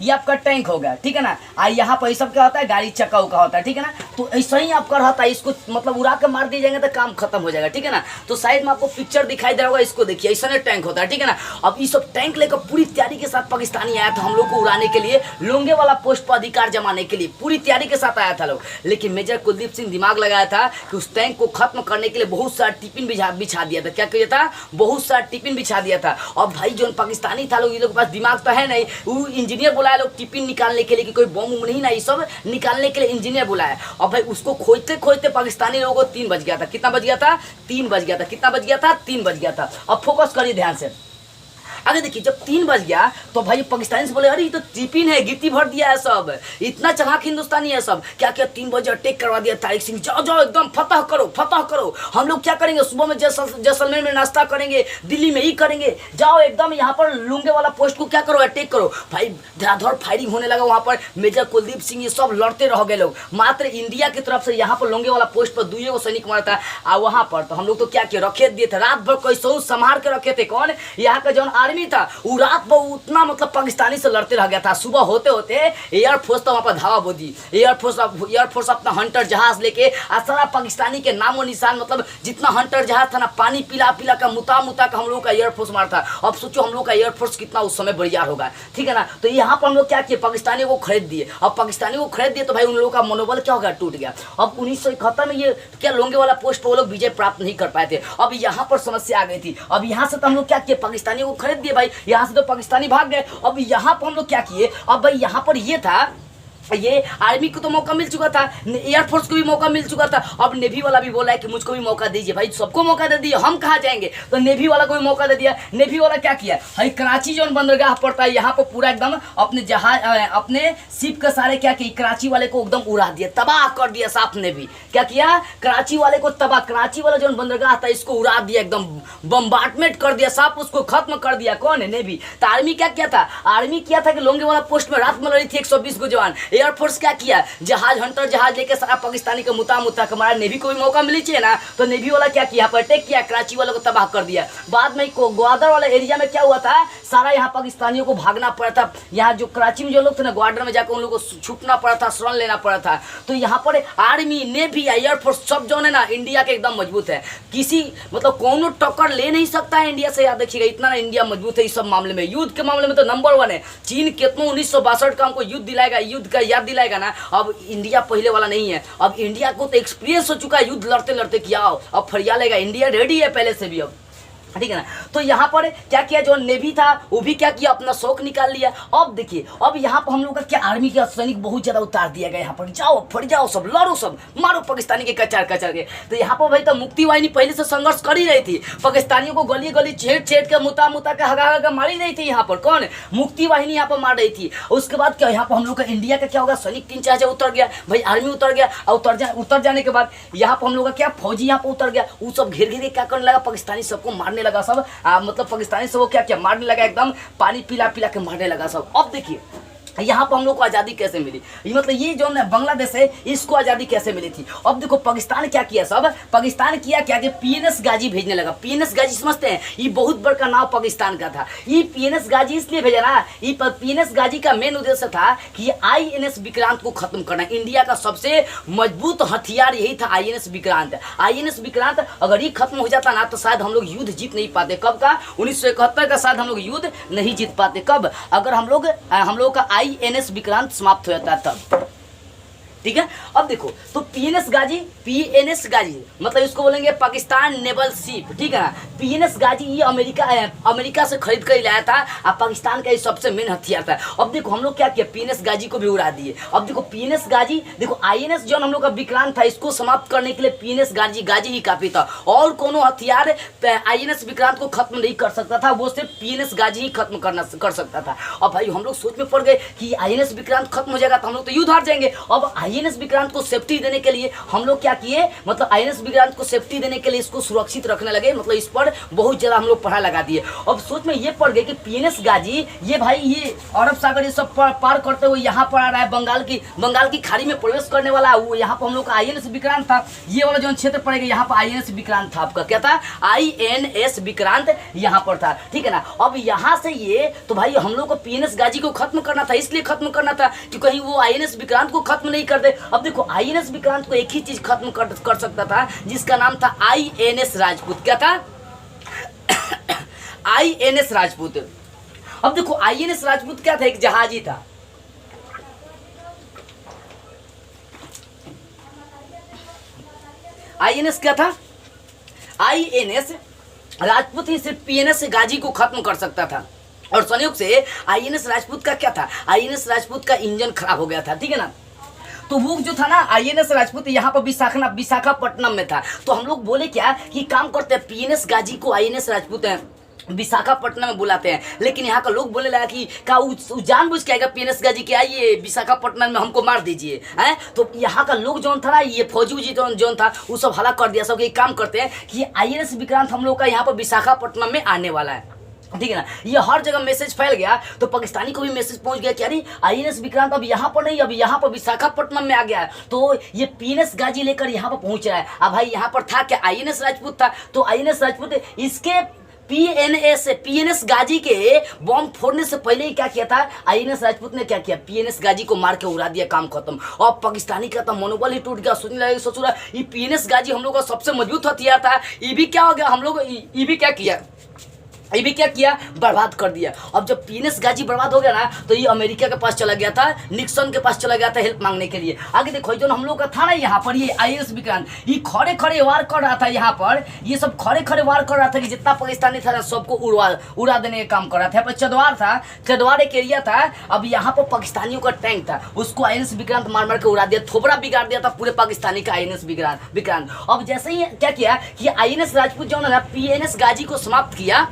ये आपका टैंक हो गया, ठीक है ना। यहाँ पर सब क्या होता है, गाड़ी चक्का उका होता है, ठीक है ना। तो ऐसा ही आपका रहता है, इसको मतलब उड़ा के मार दिए जाएंगे तो काम खत्म हो जाएगा, ठीक है ना। तो साइड में आपको पिक्चर दिखाई दे रहा होगा, इसको देखिए, ऐसा नहीं टैंक होता है, ठीक है ना। अब ये सब टैंक लेकर पूरी तैयारी के साथ पाकिस्तानी आया था हम लोग को उड़ाने के लिए, लोंगे वाला पोस्ट पर अधिकार जमाने के लिए पूरी तैयारी के साथ आया था लोग। लेकिन मेजर कुलदीप सिंह दिमाग लगाया था कि उस टैंक को खत्म करने के लिए बहुत सारा टिफिन बिछा दिया था। क्या किया था, बहुत सारा टिफिन बिछा दिया था। और भाई जो पाकिस्तानी था लोग, ये लोग के पास दिमाग तो है नहीं, वो इंजीनियर बुलाया लोग टिफिन निकालने के लिए कि कोई बम नहीं ना, ये सब निकालने के लिए इंजीनियर बुलाया। और भाई उसको खोजते खोजते पाकिस्तानी लोगों को 3 बज गया था। कितना बज गया था, 3 बज गया था। कितना बज गया था, 3 बज गया था। अब फोकस करिए ध्यान से। आगे देखिए जब 3 बज गया तो भाई पाकिस्तानी से बोले अरे ये तो टिफिन है, गिट्टी भर दिया है सब, इतना चालाक हिंदुस्तानी है सब। क्या क्या 3 बजे अटैक करवा दिया तारिक सिंह, जाओ जाओ एकदम फतह करो। हम लोग क्या करेंगे, सुबह में जैसलमेर में नाश्ता करेंगे, दिल्ली में ही करेंगे, जाओ एकदम यहाँ पर लोंगे वाला पोस्ट को क्या करो, अटैक करो। भाई धड़ाधड़ फायरिंग होने लगा वहाँ पर। मेजर कुलदीप सिंह ये सब लड़ते रह गए लोग। मात्र इंडिया की तरफ से यहाँ पर लोंगे वाला पोस्ट पर 2 सैनिक मारा था। और वहाँ पर तो हम लोग तो क्या किया, रखे दिए थे, रात भर कैसे संभाल के रखे थे। कौन, यहाँ का जो आर्मी नहीं था, वो रात भर उतना मतलब पाकिस्तानी से लड़ते रह गया था। सुबह होते होते एयरफोर्स तो वहाँ पर धावा बोली, एयरफोर्स अपना हंटर जहाज लेके सारा पाकिस्तानी के नामो निशान, मतलब जितना हंटर जहाज था ना, पानी पिला पिला का मुता का हम लोग का एयरफोर्स मार था। अब सोचो हम लोग का एयरफोर्स कितना उस समय बढ़िया होगा, ठीक है ना। तो यहाँ पर हम लोग क्या किए, पाकिस्तानियों को खरीद दिए। अब पाकिस्तानियों को खरीद दिए तो भाई उन लोगों का मनोबल क्या हो गया, टूट गया। अब 1971 में ये क्या लोंगे वाला पोस्ट पर वो लोग विजय प्राप्त नहीं कर पाए थे। अब यहाँ पर समस्या आ गई थी। अब यहाँ से तो हम लोग क्या किए, पाकिस्तानियों को खरीद दिए भाई, यहाँ से तो पाकिस्तानी भाग गए। अब यहाँ पर हम लोग क्या किए, अब भाई यहाँ पर ये था, ये आर्मी को तो मौका मिल चुका था, एयरफोर्स को भी मौका मिल चुका था। अब नेवी वाला भी बोला है कि मुझको भी मौका दीजिए। भाई सबको मौका दे दिए, हम कहाँ जाएंगे, तो नेवी वाला को भी मौका दे दिया। नेवी वाला क्या किया, भाई कराची जो बंदरगाह पड़ता है यहाँ पर पूरा एकदम अपने जहाज अपने शिप के सारे क्या किया, कराची वाले को एकदम उड़ा दिया, तबाह कर दिया साफ। नेवी क्या किया, कराची वाले को तबाह, कराची वाला जो बंदरगाह था इसको उड़ा दिया, एकदम बम्बार्टमेंट कर दिया साफ, उसको खत्म कर दिया। कौन है, नेवी। तो आर्मी क्या किया था, आर्मी किया था कि लोंगे वाला पोस्ट में रात में लड़ी थी 120 को जवान। एयरफोर्स क्या किया, जहाज हंटर जहाज लेके सारा पाकिस्तानी का मुता हमारा नेवी को भी मौका मिली चाहिए ना, तो नेवी वाला क्या किया, पर अटैक किया, कराची वालों को तबाह कर दिया। बाद में ग्वादर वाला एरिया में क्या हुआ था, सारा यहाँ पाकिस्तानियों को भागना पड़ा था। यहाँ जो कराची में जो लोग थे ना, ग्वादर में जाकर उन लोगों को छुपना पड़ा था, शरण लेना पड़ा था। तो यहाँ पर आर्मी, नेवी, एयरफोर्स सब जो है ना इंडिया के एकदम मजबूत है। किसी मतलब कौन टक्कर ले नहीं सकता है इंडिया से। याद रखिएगा, इतना ना इंडिया मजबूत है इस सब मामले में। युद्ध के मामले में तो नंबर 1 है। चीन कितना 1962 का हमको युद्ध दिलाएगा, युद्ध का याद दिलाएगा ना। अब इंडिया पहले वाला नहीं है, अब इंडिया को तो एक्सपीरियंस हो चुका है युद्ध लड़ते लड़ते किया। अब फरिया लेगा, इंडिया रेडी है पहले से भी अब, ठीक है ना। तो यहाँ पर क्या किया, जो नेवी था वो भी क्या किया, अपना शौक निकाल लिया। अब देखिए, अब यहाँ पर हम लोग का क्या, आर्मी के सैनिक बहुत ज्यादा उतार दिया गया। यहाँ पर जाओ फट जाओ, सब लड़ो, सब मारो पाकिस्तानी के कचर के। तो यहाँ पर भाई तो मुक्ति वाहिनी पहले से संघर्ष कर ही रही थी, पाकिस्तानियों को गली गली छेड़ के मुता के हगा मारी रही थी। यहाँ पर कौन, मुक्ति वाहिनी यहाँ पर मार रही थी। उसके बाद क्या, यहाँ पर हम लोग का इंडिया का क्या होगा, सैनिक 3-4 उतर गया भाई, आर्मी उतर गया। उतर जाने के बाद यहाँ पर हम लोग का क्या, फौजी यहाँ पर उतर गया। वो सब घेर घेर क्या करने लगा, पाकिस्तानी सबको मारने लगा सब। मतलब पाकिस्तानी से वो क्या क्या मारने लगा, एकदम पानी पिला पिला के मारने लगा सब। अब देखिए यहाँ पर हम लोग को आज़ादी कैसे मिली, मतलब ये जो बांग्लादेश है इसको आज़ादी कैसे मिली थी। अब देखो पाकिस्तान क्या किया, सब पाकिस्तान किया क्या कि पीएनएस गाजी भेजने लगा। पीएनएस गाजी समझते हैं, ये बहुत बड़का नाव पाकिस्तान का था। ये पीएनएस गाजी इसलिए भेजा ना, ये पीएनएस गाजी का मेन उद्देश्य था कि आईएनएस विक्रांत को खत्म करना। इंडिया का सबसे मजबूत हथियार यही था, आईएनएस विक्रांत। आईएनएस विक्रांत अगर ये खत्म हो जाता ना तो शायद हम लोग युद्ध जीत नहीं पाते। कब का, 1971 का शायद हम लोग युद्ध नहीं जीत पाते। कब, अगर हम लोग का आईएनएस विक्रांत समाप्त हो जाता है तब, ठीक है। अब देखो तो पीएनएस गाजी मतलब इसको बोलेंगे पाकिस्तान नेवल शिप, ठीक है ना। पीएनएस गाजी ये अमेरिका से खरीद कर लाया था, और पाकिस्तान का ये सबसे मेन हथियार था। अब देखो हम लोग क्या किया, पीएनएस गाजी को भी उड़ा दिए। अब देखो पीएनएस गाजी, देखो आईएनएस जो हम लोग का विक्रांत था इसको समाप्त करने के लिए पीएनएस गाजी ही काफी था, और कोनो हथियार आईएनएस विक्रांत को खत्म नहीं कर सकता था, वो सिर्फ पीएनएस गाजी ही खत्म कर सकता था। अब भाई हम लोग सोच में पड़ गए कि आईएनएस विक्रांत खत्म हो जाएगा तो हम लोग तो युद्ध हार जाएंगे। अब आईएनएस विक्रांत को सेफ्टी देने के लिए हम लोग क्या किए, मतलब आईएनएस विक्रांत को सेफ्टी देने के लिए इसको सुरक्षित रखने लगे, मतलब इस पर बहुत ज्यादा हम लोग पढ़ा लगा दिए। अब सोच में ये पड़ गए कि पीएनएस गाजी ये भाई ये अरब सागर ये सब पार करते हुए यहाँ पर आ रहा है, बंगाल की खाड़ी में प्रवेश करने वाला है। वो यहाँ पर हम लोग का आईएनएस विक्रांत था, ये वाला जो क्षेत्र पड़ेगा यहाँ पर आईएनएस विक्रांत था। आपका क्या था, आईएनएस विक्रांत यहाँ पर था, ठीक है ना। अब यहाँ से ये तो भाई हम लोग को पीएनएस गाजी को खत्म करना था, इसलिए खत्म करना था कि कहीं वो आईएनएस विक्रांत को खत्म नहीं कर दे। अब देखो आईएनएस विक्रांत को एक ही चीज खत्म कर सकता था, जिसका नाम था आईएनएस राजपूत। क्या था, आईएनएस राजपूत। अब देखो आईएनएस राजपूत क्या था, एक जहाज ही था। आईएनएस क्या था, आईएनएस राजपूत ही सिर्फ पीएनएस गाजी को खत्म कर सकता था। और संयोग से आईएनएस राजपूत का क्या था, आईएनएस राजपूत का इंजन खराब हो गया था, ठीक है ना। तो वो जो था ना आईएनएस राजपूत यहाँ पर विशाखापट्टनम में था। तो हम लोग बोले क्या कि काम करते हैं, पीएनएस गाजी को आईएनएस राजपूत विशाखापट्टनम में बुलाते हैं, लेकिन यहाँ का लोग बोले लगा कि का जानबूझ के आएगा पीएनएस गाजी के, आइए विशाखापट्टनम में हमको मार दीजिए हैं। तो यहाँ का लोग जो था ना, ये फौजी जो था वो सब हला कर दिया सब, एक काम करते हैं कि आईएनएस विक्रांत हम लोग का यहाँ पर विशाखापट्टनम में आने वाला है, ठीक है ना। ये हर जगह मैसेज फैल गया, तो पाकिस्तानी को भी मैसेज पहुंच गया कि अरे आईएनएस विक्रांत अब यहाँ पर नहीं, अब यहाँ पर विशाखापट्टनम में आ गया है। तो ये पीएनएस गाजी लेकर यहाँ पर पहुंच रहा है। अब भाई यहाँ पर था क्या, आईएनएस राजपूत था। तो आईएनएस राजपूत इसके पीएनएस गाजी के बम फोड़ने से पहले ही क्या किया था, आईएनएस राजपूत ने क्या किया, पीएनएस गाजी को मार के उड़ा दिया, काम खत्म। और पाकिस्तानी का तो मनोबल ही टूट गया, सोचने लगे, सोच रहा ये पीएनएस गाजी हम लोग का सबसे मजबूत हथियार था, ये भी क्या हो गया, हम लोग ये भी क्या किया, ये भी क्या किया, बर्बाद कर दिया। अब जब पीएनएस गाजी बर्बाद हो गया ना, तो ये अमेरिका के पास चला गया था, निक्सन के पास चला गया था हेल्प मांगने के लिए। आगे देखो जो हम लोग का था ना यहाँ पर, ये आईएनएस विक्रांत, ये खड़े खड़े वार कर रहा था यहाँ पर, ये सब खड़े खड़े वार कर रहा था कि जितना पाकिस्तानी था सबको उड़ा देने का काम कर रहा था। पर चंदवार था, चंदवार एक एरिया था, अब यहाँ पर पाकिस्तानियों का टैंक था, उसको आईएनएस विक्रांत मार मार के उड़ा दिया, थोबड़ा बिगाड़ दिया था पूरे पाकिस्तानी का आईएनएस विक्रांत। अब जैसे ही क्या किया कि आईएनएस राजपूत जो है पीएनएस गाजी को समाप्त किया,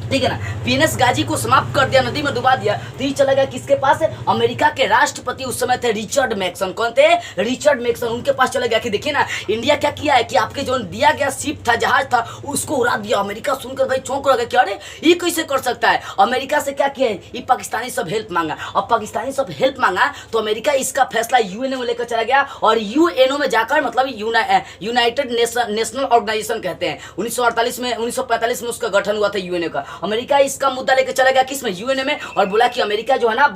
ठीक है ना, पीएनएस गाजी को समाप्त कर दिया, नदी में डुबा दिया, तो ये चला गया किसके पास है, अमेरिका के राष्ट्रपति उस समय थे रिचर्ड मैक्सन। कौन थे, रिचर्ड मैक्सन, उनके पास चला गया कि देखिए ना इंडिया क्या किया है कि आपके जो दिया गया शिप था, जहाज था, उसको उड़ा दिया। अमेरिका सुनकर भाई चौंक रह गया कि अरे ये कैसे कर सकता है। अमेरिका से क्या किया, ये पाकिस्तानी सब हेल्प मांगा। अब पाकिस्तानी सब हेल्प मांगा तो अमेरिका इसका फैसला यूएनओ में लेकर चला गया, और यूएनओ में जाकर मतलब यूनाइटेड नेशनल ऑर्गेनाइजेशन कहते हैं, 1945 में उसका गठन हुआ था यूएनओ का। अमेरिका इसका मुद्दा लेकर चला गया किसमें, यूएनए में, और बोला कि अमेरिका जो है ना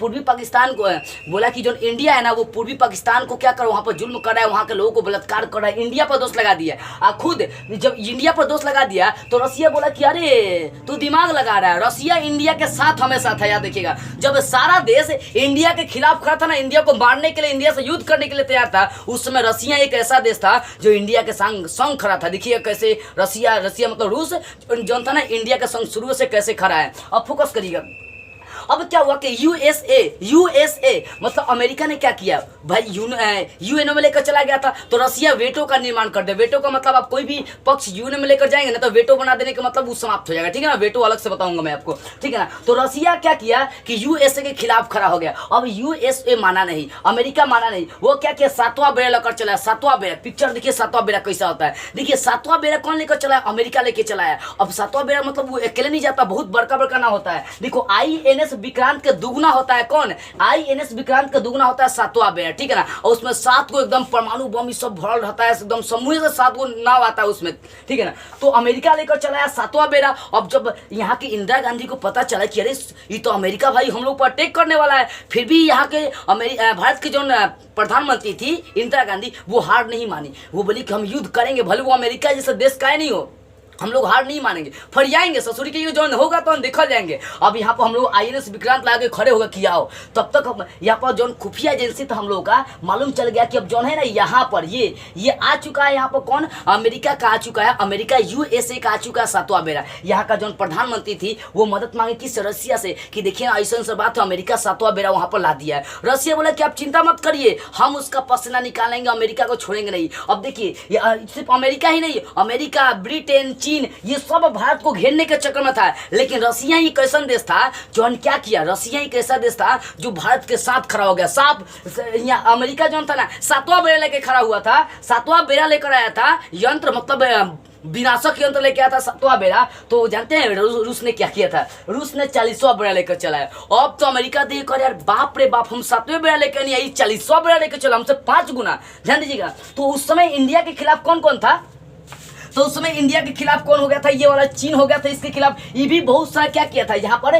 पूर्वी पाकिस्तान को, बोला कि जो इंडिया है ना वो पूर्वी पाकिस्तान को क्या कर, वहां पर जुल्म कर रहा है, वहां के लोगों को बलात्कार कर रहा है, इंडिया पर दोष लगा दिया। खुद जब इंडिया पर दोष लगा दिया तो रसिया बोला कि अरे तू दिमाग लगा रहा है। रसिया इंडिया के साथ हमेशा था, याद देखिएगा, जब सारा देश इंडिया के खिलाफ खड़ा था ना, इंडिया को मारने के लिए, इंडिया से युद्ध करने के लिए तैयार था, उस समय रसिया एक ऐसा देश था जो इंडिया के संग खड़ा था। देखिए कैसे रसिया मतलब रूस जो था ना इंडिया के संग शुरू से कैसे खड़ा है। अब फोकस करिएगा। अब क्या हुआ कि यूएसए मतलब अमेरिका ने क्या किया भाई, यूएनओ में लेकर चला गया था, तो रसिया वेटो का निर्माण कर दे। वेटो का मतलब आप कोई भी पक्ष यूएनओ में लेकर जाएंगे ना तो वेटो बना देने का मतलब वो समाप्त हो जाएगा, ठीक है ना, वेटो अलग से बताऊंगा मैं आपको, ठीक है ना। तो रसिया क्या किया कि यूएसए के खिलाफ खड़ा हो गया। अब यूएसए माना नहीं, अमेरिका माना नहीं, वो क्या किया, सातवां बेड़ा लेकर चला। सातवां बेड़ा, पिक्चर देखिए सातवां बेड़ा कैसा होता है। देखिए सातवां बेड़ा कौन लेकर चला है, अमेरिका लेकर चला है। अब सातवां बेड़ा मतलब वो अकेले नहीं जाता, बहुत बड़का बड़का ना होता है। देखो आईएनएस विक्रांत के दुगना होता है, कौन, आईएनएस विक्रांत का दुगना होता है सातवां बेड़ा, ठीक है ना, और उसमें 7 को एकदम परमाणु बम सब भरल रहता है, एकदम समूह से 7 को नाव आता है उसमें, ठीक है ना। तो अमेरिका लेकर चलाया सातवां बेड़ा। अब जब यहाँ की इंदिरा गांधी को पता चला कि अरे ये तो अमेरिका भाई हम लोग पर अटैक करने वाला है, फिर भी यहाँ के भारत की जो प्रधानमंत्री थी इंदिरा गांधी, वो हार नहीं मानी। वो बोली कि हम युद्ध करेंगे, भले वो अमेरिका जैसे देश का नहीं हो, हम लोग हार नहीं मानेंगे, फरियाएंगे, ससुरी के ये जो होगा तो हम देखा जाएंगे। अब यहाँ पर हम लोग आईएनएस विक्रांत ला के खड़े होकर किया हो, तब तक यहाँ पर जो खुफिया एजेंसी था हम लोगों का, मालूम चल गया कि अब जो है ना यहाँ पर ये आ चुका है, यहाँ पर कौन, अमेरिका का आ चुका है, अमेरिका यूएसए का आ चुका है सातवां बेड़ा। यहाँ का जो प्रधानमंत्री थी वो मदद मांगे किस, रसिया से, कि देखिए ना ऐसा से बात है, अमेरिका सातवां बेड़ा वहाँ पर ला दिया है। रसिया बोला कि आप चिंता मत करिए, हम उसका पसीना निकालेंगे, अमेरिका को छोड़ेंगे नहीं। अब देखिए सिर्फ अमेरिका ही नहीं, अमेरिका, ब्रिटेन, ये सब भारत को घेरने के चक्कर में था, लेकिन रसिया ही कैसा देश था जो क्या किया, रसिया ही कैसा देश था जो भारत के साथ खड़ा हो गया। यहाँ अमेरिका जो था ना सातवां बेड़ा लेकर खड़ा हुआ था, सातवां बेड़ा लेकर आया था, यंत्र मतलब विनाशक यंत्र लेके आया था सातवां बेड़ा। तो जानते हैं रूस ने क्या किया था, रूस ने 40वां बेड़ा लेकर चला है। अब तो अमेरिका देख कर यार बाप रे बाप, हम 7वें बेड़ा लेकर नहीं आई, 40वां बेड़ा लेकर चला, हमसे 5 गुना। ध्यान दीजिएगा। तो उस समय इंडिया के खिलाफ कौन कौन था, तो उस समय इंडिया के खिलाफ कौन हो गया था, ये वाला चीन हो गया था, इसके खिलाफ ये भी बहुत सारा क्या किया था, यहाँ पर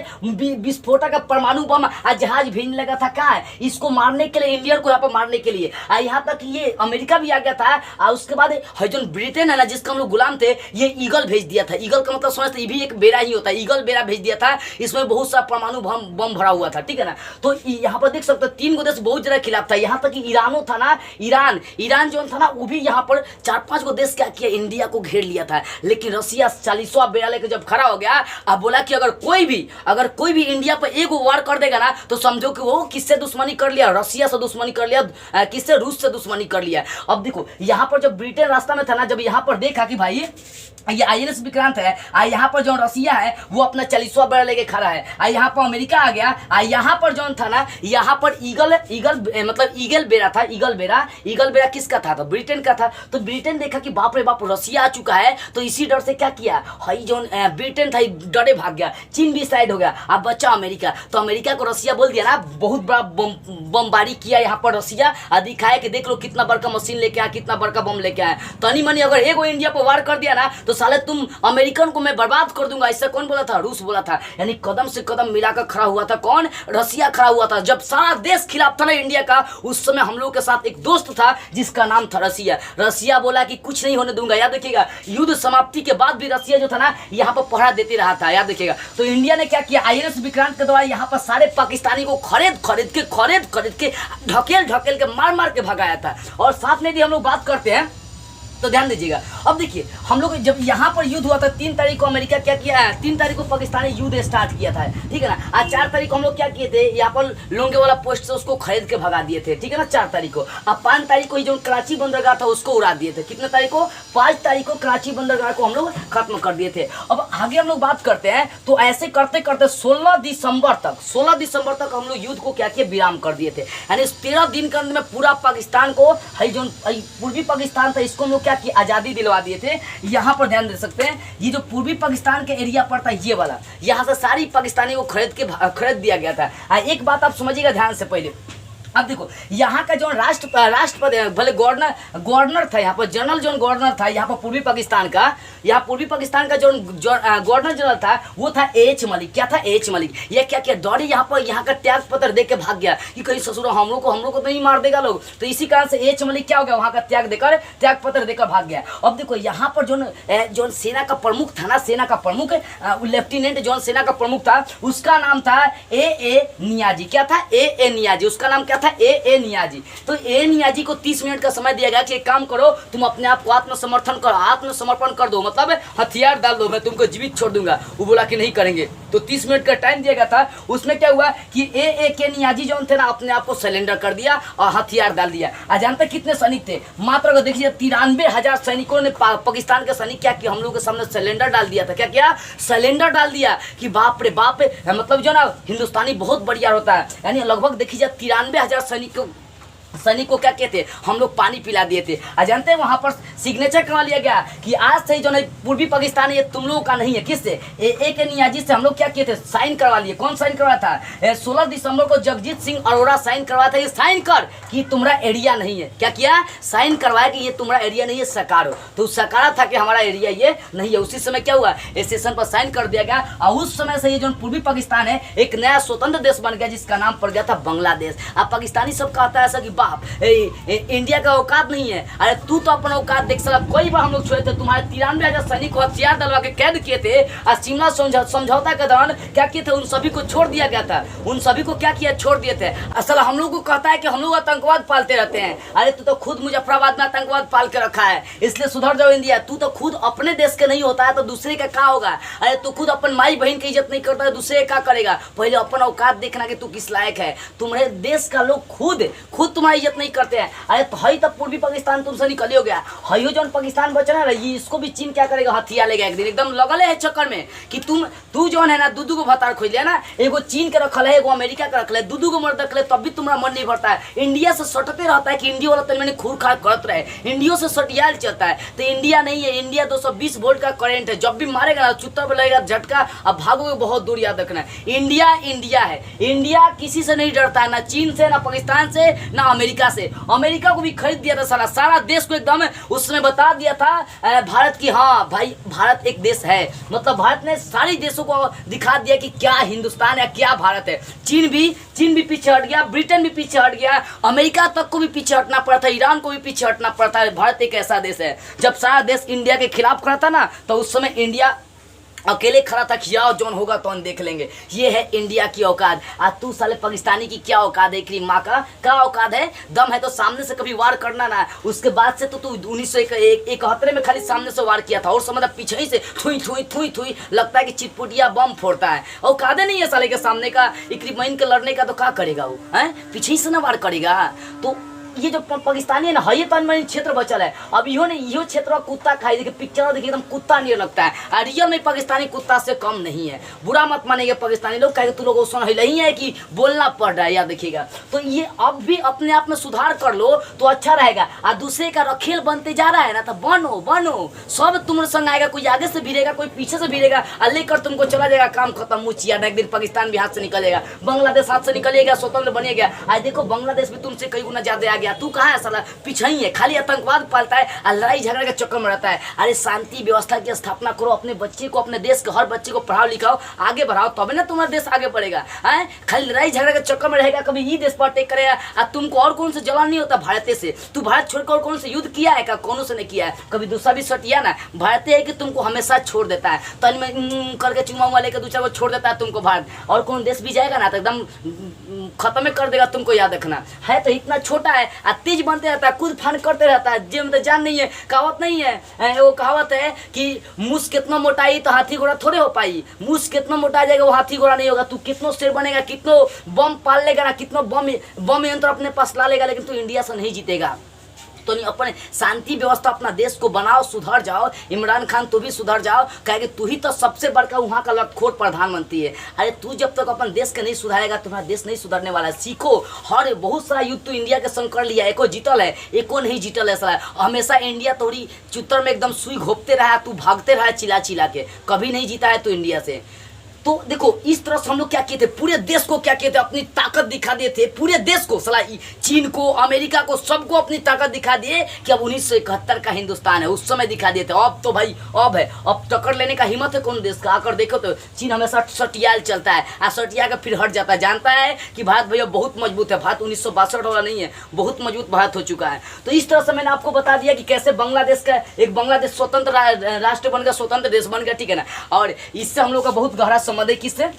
विस्फोटक का परमाणु बम जहाज भेजने लगा था, कहाँ है, इसको मारने के लिए, इंडिया को यहाँ पर मारने के लिए। यहाँ तक ये अमेरिका भी आ गया था, और उसके बाद जो ब्रिटेन है ना जिसका हम लोग गुलाम थे, ये ईगल भेज दिया था। ईगल का मतलब समझते, ये भी एक बेड़ा ही होता है, ईगल बेड़ा भेज दिया था, इसमें बहुत सारा परमाणु बम भरा हुआ था, ठीक है ना। तो यहाँ पर देख सकते 3 गो देश बहुत ज्यादा खिलाफ था, यहाँ तक कि ईरानो था ना, ईरान जो था ना वो भी यहाँ पर 4-5 गो देश क्या किया, इंडिया को घेर लिया था। लेकिन रसिया 40वां बेड़ा लेकर जब खड़ा हो गया, अब बोला कि अगर कोई भी इंडिया पर एक वार कर देगा ना तो समझो कि वो किससे दुश्मनी कर लिया, रसिया से दुश्मनी कर लिया, किससे, रूस से दुश्मनी कर लिया। अब देखो यहाँ पर जब ब्रिटेन रास्ता में था ना, जब यहाँ पर देखा कि भाई ये आईएनएस विक्रांत है, यहाँ पर जो रसिया है वो अपना 40वां बेड़ा लेके खड़ा है, यहाँ पर अमेरिका आ गया, यहाँ पर जो था ना, यहाँ पर ईगल बेड़ा था, ईगल बेड़ा किसका था, तो ब्रिटेन का था। तो ब्रिटेन देखा कि बाप रे बाप रसिया आ चुका है, तो इसी डर से क्या किया, हाई जो ब्रिटेन था डरे भाग गया, चीन भी साइड हो गया, अब बच्चा अमेरिका। तो अमेरिका को रसिया बोल दिया ना, बहुत बड़ा बमबारी किया यहाँ पर रसिया, दिखाया कि देख लो कितना बड़का मशीन लेके आया, कितना बड़का बम लेके आया। तनी मनी अगर एगो इंडिया पर वार कर दिया ना तो साले तुम अमेरिकन को मैं बर्बाद कर दूंगा, ऐसा कौन बोला था? रूस बोला था। यानी कदम से कदम मिलाकर खड़ा हुआ था कौन? रसिया खड़ा हुआ था। जब सारा देश खिलाफ था ना इंडिया का, उस समय हम लोग के साथ एक दोस्त था जिसका नाम था रसिया। रसिया बोला कि कुछ नहीं होने दूंगा। याद रखिएगा, युद्ध समाप्ति के बाद भी रसिया जो था ना यहाँ पर पहरा देते रहा था। याद रखिएगा। तो इंडिया ने क्या किया? INS विक्रांत के द्वारा यहाँ पर सारे पाकिस्तानी को खरीद खरीद के ढकेल के मार के भगाया था। और साथ में भी हम लोग बात करते हैं तो ध्यान दीजिएगा। अब देखिए, हम लोग जब यहाँ पर युद्ध हुआ था 3 तारीख को अमेरिका क्या किया है? 3 तारीख को पाकिस्तान ने युद्ध स्टार्ट किया था, ठीक है ना। आज 4 तारीख को हम लोग क्या किए थे? यहाँ पर लोंगे वाला पोस्ट से उसको खरीद के भगा दिए थे, ठीक है ना, 4 तारीख को। अब 5 तारीख को जो कराची बंदरगाह था उसको उड़ा दिए थे। कितने तारीख को? 5 तारीख को कराची बंदरगाह को हम लोग खत्म कर दिए थे। अब आगे हम लोग बात करते हैं। तो ऐसे करते करते 16 दिसंबर तक हम लोग युद्ध को क्या किया? विराम कर दिए थे। यानी 13 दिन के अंदर में पूरा पाकिस्तान को, जो पूर्वी पाकिस्तान था, इसको हम लोग क्या किया? आजादी दिलवा दिए थे। यहाँ पर ध्यान दे सकते हैं, ये जो पूर्वी पाकिस्तान के एरिया पड़ता है ये वाला, यहाँ से सारी पाकिस्तानी को खरीद दिया गया था। एक बात आप समझिएगा ध्यान से पहले। अब देखो, यहाँ का जो राष्ट्रपति भले गवर्नर था, यहाँ पर जनरल जो गवर्नर था यहाँ पर पूर्वी पाकिस्तान का, जो गवर्नर जनरल था वो था एच मलिक। क्या था? एच मलिक। ये क्या किया? डॉरी यहाँ पर यहाँ का त्याग पत्र दे के भाग गया कि कहीं ससुर हम लोग को तो नहीं मार देगा लोग। तो इसी कारण से एच मलिक क्या हो गया? वहाँ का त्याग पत्र देकर भाग गया। अब देखो, यहाँ पर जो सेना का प्रमुख था ना, सेना का प्रमुख लेफ्टिनेंट जो सेना का प्रमुख था, उसका नाम था ए नियाजी। क्या था? ए नियाजी। उसका नाम क्या था? ए नियाजी। तो ए नियाजी को 30 मिनट का समय दिया गया कि एक काम करो, तुम अपने आप को आत्मसमर्पण कर दो, मतलब हथियार डाल दो, मैं तुमको जीवित छोड़ दूंगा। वो बोला कि नहीं करेंगे। तो 30 मिनट का टाइम दिया गया था। उसमें क्या हुआ कि ए के नियाजी जो थे ना, अपने आप को सरेंडर कर दिया और हथियार डाल दिया। आज जानते कितने सैनिक थे? मात्र अगर देखिए 93,000 सैनिकों ने पाकिस्तान के सैनिक क्या किया? हम लोग के सामने सरेंडर डाल दिया था। क्या किया? सरेंडर डाल दिया कि बाप रे बाप, मतलब जो ना हिंदुस्तानी बहुत बढ़िया होता है। यानी लगभग देखिए 93,000 सैनिक को क्या कहते, हम लोग पानी पिला दिए थे। आज जानते हैं वहां पर सिग्नेचर करवा लिया गया कि आज से जो नहीं पूर्वी पाकिस्तान ये तुम लोगों का नहीं है। किससे? ए के नियाजी से हम लोग क्या किए थे? साइन करवा लिए। कौन साइन करवा था? 16 दिसंबर को जगजीत सिंह अरोड़ा साइन करवाया था। ये साइन कर कि तुम्हारा एरिया नहीं है। क्या किया? साइन करवाया कि ये तुम्हारा एरिया नहीं है, सकारो। तो सकारा था कि हमारा एरिया ये नहीं है। उसी समय क्या हुआ? इस स्टेशन पर साइन कर दिया गया और उस समय से ये जो पूर्वी पाकिस्तान है एक नया स्वतंत्र देश बन गया जिसका नाम पड़ गया था बांग्लादेश। अब पाकिस्तानी सब कहता है ऐसा कि बाप इंडिया का औकात नहीं है। अरे तू तो अपना औकात देख सकता। कोई बार हम लोग छोड़े थे, तुम्हारे 93,000 सैनिक को हथियार डलवा के कैद किए थे और शिमला समझौता के दौरान क्या किए थे? उन सभी को छोड़ दिया गया था। उन सभी को क्या किया? छोड़ दिए थे। असल हम लोग को कहता है कि हम लोग आतंकवाद पालते रहते हैं। अरे तू तो खुद मुजफ्फराबाद में आतंकवाद पाल के रखा है, इसलिए सुधर जाओ इंडिया। तू तो खुद अपने देश के नहीं होता है तो दूसरे का क्या होगा? अरे तू खुद अपन माई बहन की इज्जत नहीं करता है, दूसरे का करेगा? पहले अपन औकात देखना कि तू किस लायक है। तुम्हारे देश का लोग खुद तुम्हारी इज्जत नहीं करते हैं। अरे तो हई तब पूर्वी पाकिस्तान तुमसे निकली हो गया। हयो जो पाकिस्तान बचा है ये, इसको भी चीन क्या करेगा? हथियार लेगा एक दिन। एकदम लगल है चक्कर में कि तू जो है ना दूधू को भतार खोज लिया ना, एगो चीन के रखल है, एगो अमेरिका के रखल है, दूधू को मर्द रखले, तब भी तुम्हारा मन नहीं भरता है। इंडिया से सटते रहता है कि इंडिया वाला तन खूर खा करत रहे, इंडिया से सटियाल चलता है। तो इंडिया नहीं है, इंडिया 220 वोल्ट का करंट है। जब भी मारेगा ना चुत्ता पे लगेगा झटका, अब भागोगे बहुत दूर। याद रखना, इंडिया इंडिया है। इंडिया किसी से नहीं डरता है, ना चीन से, ना पाकिस्तान से, ना अमेरिका से। अमेरिका को भी खरीद दिया था सारा देश को एकदम उसने बता दिया था भारत की, हाँ भाई भारत एक देश है। मतलब भारत ने सारी देशों को दिखा दिया कि क्या हिंदुस्तान है, क्या भारत है। चीन भी पीछे हट गया, ब्रिटेन भी पीछे हट गया, अमेरिका तक को भी पीछे हटना पड़ा था, ईरान को भी पीछे हटना पड़ता है। भारत एक ऐसा देश है, जब सारा देश इंडिया के खिलाफ खड़ा था ना, तो उस समय इंडिया अकेले खड़ा था कि आओ जौन होगा तो हम देख लेंगे। ये है इंडिया की औकात। आज तू साले पाकिस्तानी की क्या औकात है? माँ का क्या औकात है? दम है तो सामने से कभी वार करना ना। उसके बाद से तो तू 1971 में खाली सामने से वार किया था और समझ पीछे ही से थुई लगता है कि चिटपुटिया बम फोड़ता है। औकात नहीं है साले के सामने का इक्रिमैन के लड़ने का, तो क्या करेगा वो? है पीछे ही से ना वार करेगा। तो ये जो पाकिस्तानी है ना, हये तन में क्षेत्र बचल है। अब इहो क्षेत्र कुत्ता खाई, देखिए पिक्चर देखिए एकदम कुत्ता नहीं लगता है। और रियल में पाकिस्तानी कुत्ता से कम नहीं है। बुरा मत मानेंगे पाकिस्तानी लोग, कहेंगे तू लोग सुन नहीं है कि बोलना पड़ रहा है। याद देखिएगा, तो ये अब भी अपने आप में सुधार कर लो तो अच्छा रहेगा। और दूसरे का रखेल बनते जा रहा है ना, तो बनो सब तुम्हारे संग आएगा। कोई आगे से भिड़ेगा, कोई पीछे से भिड़ेगा और लेकर तुमको चला जाएगा, काम खत्म। मुचिया एक दिन पाकिस्तान भी हाथ से निकलेगा, बांग्लादेश हाथ से निकलेगा, स्वतंत्र बनेगा। आज देखो बांग्लादेश भी तुमसे कई गुना ज्यादा गया, तू कहाँ है साला, पीछे ही है, खाली आतंकवाद पालता है और लड़ाई झगड़े के चक्कर में रहता है। अरे शांति व्यवस्था की स्थापना करो, अपने बच्चे को, अपने देश के हर बच्चे को पढ़ाओ लिखाओ, आगे बढ़ाओ, तभी ना तुम्हारा देश आगे बढ़ेगा। है खाली लड़ाई झगड़े के चक्कर में रहेगा, कभी ये देश पर अटैक करेगा। और तुमको और कौन से जलन नहीं होता भारत से? तू भारत छोड़कर और कौन से युद्ध किया है? कौन से नहीं किया है? कभी दूसरा भी सटिया ना, भारत है कि तुमको हमेशा छोड़ देता है, तन में करके चुमा हुआ लेकर दूसरा को छोड़ देता है तुमको भारत। और कौन देश भी जाएगा ना तो एकदम खत्म कर देगा तुमको, याद रखना। है तो इतना छोटा है, तेज बनते रहता है, कूद फान करते रहता है, जे मतलब जान नहीं है, कहावत नहीं है, वो कहावत है कि मूस कितना मोटाई तो हाथी घोड़ा थोड़े हो पाई। मूस कितना मोटा जाएगा वो हाथी घोड़ा नहीं होगा। तू कितनो शेर बनेगा, कितनो बम पाल लेगा ना, कितनो बम यंत्र अपने पास ला लेगा, लेकिन तू इंडिया से नहीं जीतेगा। तो नहीं, अपने शांति व्यवस्था अपना देश को बनाओ, सुधर जाओ। इमरान खान तू भी सुधर जाओ, कहेंगे तू ही तो सबसे बड़का वहाँ का लटखोट प्रधानमंत्री है। अरे तू जब तक अपन देश के नहीं सुधारेगा, तुम्हारा देश नहीं सुधरने वाला है। सीखो, हर बहुत सारा युद्ध तो इंडिया के संग कर लिया, एको जीतल है, एको नहीं जीतल है साला। हमेशा इंडिया तोड़ी चुतर में एकदम सुई घोपते रहा, तू भागते रहा चिल्ला चिल्ला के, कभी नहीं जीता है तू इंडिया से। तो देखो इस तरह से हम लोग क्या किए थे, पूरे देश को क्या किए थे, अपनी ताकत दिखा दिए थे, पूरे देश को साला, चीन को, अमेरिका को, सबको अपनी ताकत दिखा दिए कि अब 1971 का हिंदुस्तान है। उस समय दिखा दिए थे, अब तो भाई अब है, अब टक्कर लेने का हिम्मत है कौन देश का? आकर देखो तो चीन हमेशा सटियाल चलता है, और सटिया का फिर हट जाता है, जानता है कि भारत भैया बहुत मजबूत है। भारत 1962 वाला नहीं है, बहुत मजबूत भारत हो चुका है। तो इस तरह से मैंने आपको बता दिया कि कैसे बांग्लादेश का एक बांग्लादेश स्वतंत्र राष्ट्र बन गया, स्वतंत्र देश बन गया, ठीक है ना। और इससे हम लोग का बहुत गहरा संबंध है, किससे?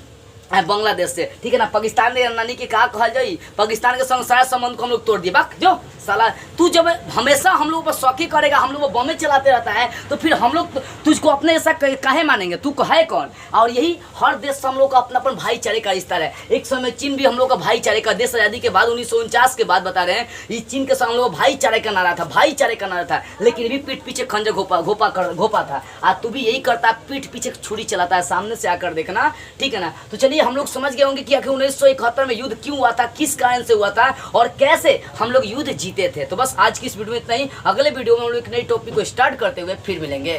बांग्लादेश से, ठीक है ना। पाकिस्तान ने नानी के कहा कहल जाई, पाकिस्तान के संग सारा संबंध को हम लोग तोड़ दिए। बाक जो साला तू जब हमेशा हम लोग पर शौकी करेगा, हम लोग बमें चलाते रहता है, तो फिर हम लोग तुझको अपने ऐसा काहे मानेंगे? तू है कौन? और यही हर देश से हम लोग का अपना अपन भाईचारे का रिश्ता है। एक समय चीन भी हम लोग का भाईचारे का, देश आज़ादी के बाद 1949 के बाद बता रहे हैं, इस चीन के संग हम लोग भाईचारे का नारा था, भाईचारे का नारा था, लेकिन भी पीठ पीछे खंजर घोपा था। आज तू भी यही करता, पीठ पीछे छुरी चलाता है, सामने से आकर देखना, ठीक है ना। तो चलिए हम लोग समझ गए होंगे कि आखिर 1971 में युद्ध क्यों हुआ था, किस कारण से हुआ था, और कैसे हम लोग युद्ध जीते थे। तो बस आज की इस वीडियो में इतना ही। अगले वीडियो में हम लोग एक नई टॉपिक को स्टार्ट करते हुए फिर मिलेंगे।